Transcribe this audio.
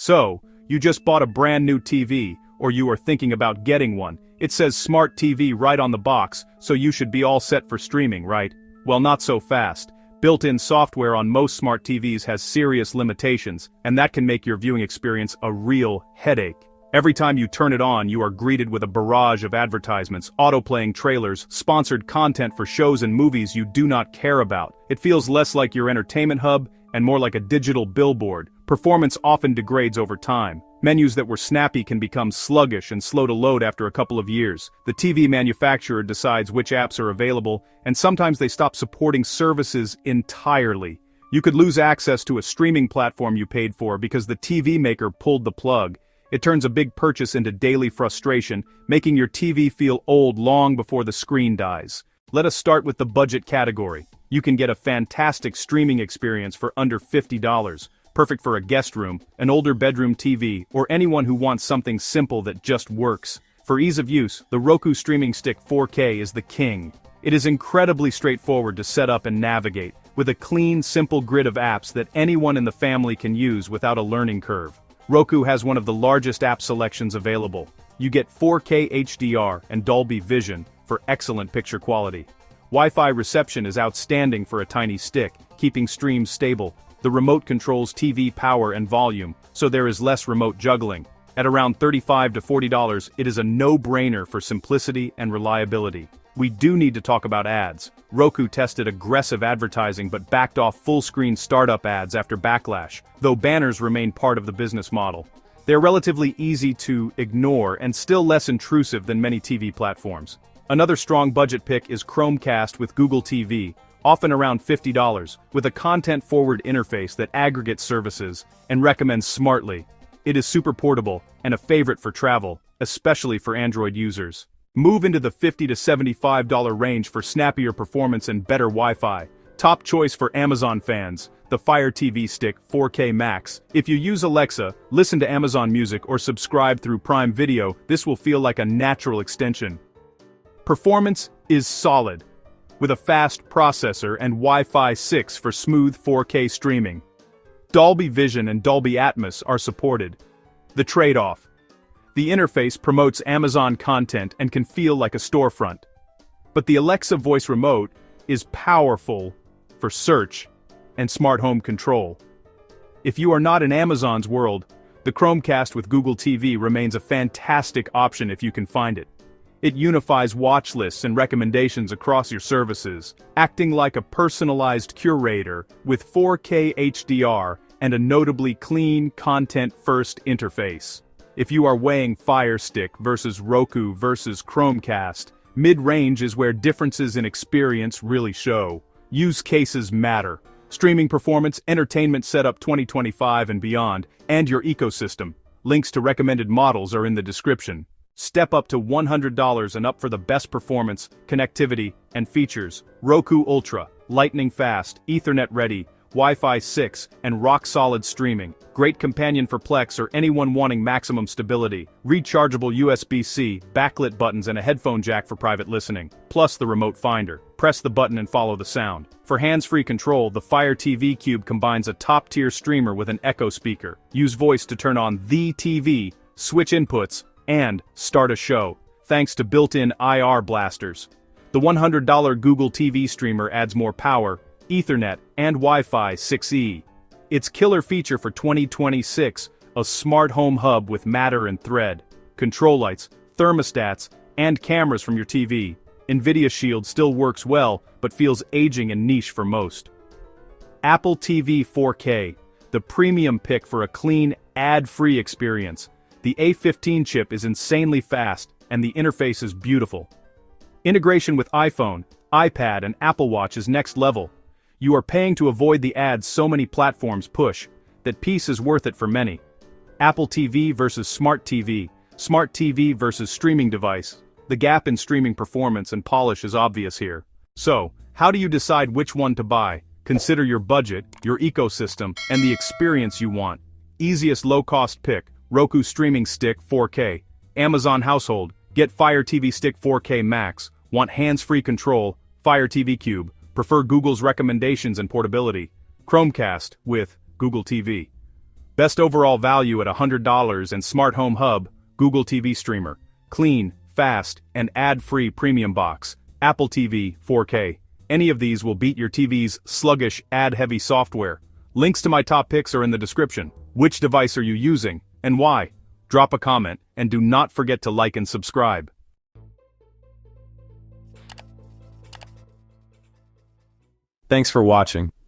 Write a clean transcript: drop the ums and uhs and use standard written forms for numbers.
So, you just bought a brand new TV, or you are thinking about getting one. It says Smart TV right on the box, so you should be all set for streaming, right? Well, not so fast. Built-in software on most smart TVs has serious limitations, and that can make your viewing experience a real headache. Every time you turn it on, you are greeted with a barrage of advertisements, auto-playing trailers, sponsored content for shows and movies you do not care about. It feels less like your entertainment hub and more like a digital billboard. Performance often degrades over time. Menus that were snappy can become sluggish and slow to load after a couple of years. The TV manufacturer decides which apps are available, and sometimes they stop supporting services entirely. You could lose access to a streaming platform you paid for because the TV maker pulled the plug. It turns a big purchase into daily frustration, making your TV feel old long before the screen dies. Let us start with the budget category. You can get a fantastic streaming experience for under $50, perfect for a guest room, an older bedroom TV, or anyone who wants something simple that just works. For ease of use, the Roku Streaming Stick 4K is the king. It is incredibly straightforward to set up and navigate, with a clean, simple grid of apps that anyone in the family can use without a learning curve. Roku has one of the largest app selections available. You get 4K HDR and Dolby Vision for excellent picture quality. Wi-Fi reception is outstanding for a tiny stick, keeping streams stable. The remote controls TV power and volume, so there is less remote juggling. At around $35 to $40, it is a no-brainer for simplicity and reliability. We do need to talk about ads. Roku tested aggressive advertising but backed off full-screen startup ads after backlash, though banners remain part of the business model. They're relatively easy to ignore and still less intrusive than many TV platforms. Another strong budget pick is Chromecast with Google TV, often around $50, with a content-forward interface that aggregates services and recommends smartly. It is super portable and a favorite for travel, especially for Android users. Move into the $50 to $75 range for snappier performance and better Wi-Fi. Top choice for Amazon fans, the Fire TV Stick 4K Max. If you use Alexa, listen to Amazon Music or subscribe through Prime Video, this will feel like a natural extension. Performance is solid, with a fast processor and Wi-Fi 6 for smooth 4K streaming. Dolby Vision and Dolby Atmos are supported. The trade-off. The interface promotes Amazon content and can feel like a storefront. But the Alexa voice remote is powerful for search and smart home control. If you are not in Amazon's world, the Chromecast with Google TV remains a fantastic option if you can find it. It unifies watch lists and recommendations across your services, acting like a personalized curator with 4K HDR and a notably clean, content-first interface. If you are weighing Fire Stick versus Roku versus Chromecast, mid-range is where differences in experience really show. Use cases matter. Streaming performance, entertainment setup 2025 and beyond, and your ecosystem. Links to recommended models are in the description. Step up to $100 and up for the best performance, connectivity, and features. Roku Ultra, lightning fast, Ethernet ready, Wi-Fi 6, and rock-solid streaming. Great companion for Plex or anyone wanting maximum stability. Rechargeable USB-C, backlit buttons and a headphone jack for private listening. Plus the remote finder. Press the button and follow the sound. For hands-free control, the Fire TV Cube combines a top-tier streamer with an Echo speaker. Use voice to turn on the TV, switch inputs, and start a show, thanks to built-in IR blasters. The $100 Google TV streamer adds more power, Ethernet, and Wi-Fi 6E. Its killer feature for 2026, a smart home hub with Matter and Thread, control lights, thermostats, and cameras from your TV. NVIDIA Shield still works well, but feels aging and niche for most. Apple TV 4K, the premium pick for a clean, ad-free experience. The A15 chip is insanely fast, and the interface is beautiful. Integration with iPhone, iPad, and Apple Watch is next level. You are paying to avoid the ads so many platforms push. That piece is worth it for many. Apple TV versus Smart TV, Smart TV versus streaming device. The gap in streaming performance and polish is obvious here. So, how do you decide which one to buy? Consider your budget, your ecosystem, and the experience you want. Easiest low-cost pick, Roku Streaming Stick 4K. Amazon Household, get Fire TV Stick 4K Max. Want hands-free control, Fire TV Cube. Prefer Google's recommendations and portability. Chromecast with Google TV. Best overall value at $100 and Smart Home Hub, Google TV Streamer. Clean, fast, and ad-free premium box. Apple TV, 4K. Any of these will beat your TV's sluggish, ad-heavy software. Links to my top picks are in the description. Which device are you using, and why? Drop a comment, and do not forget to like and subscribe. Thanks for watching.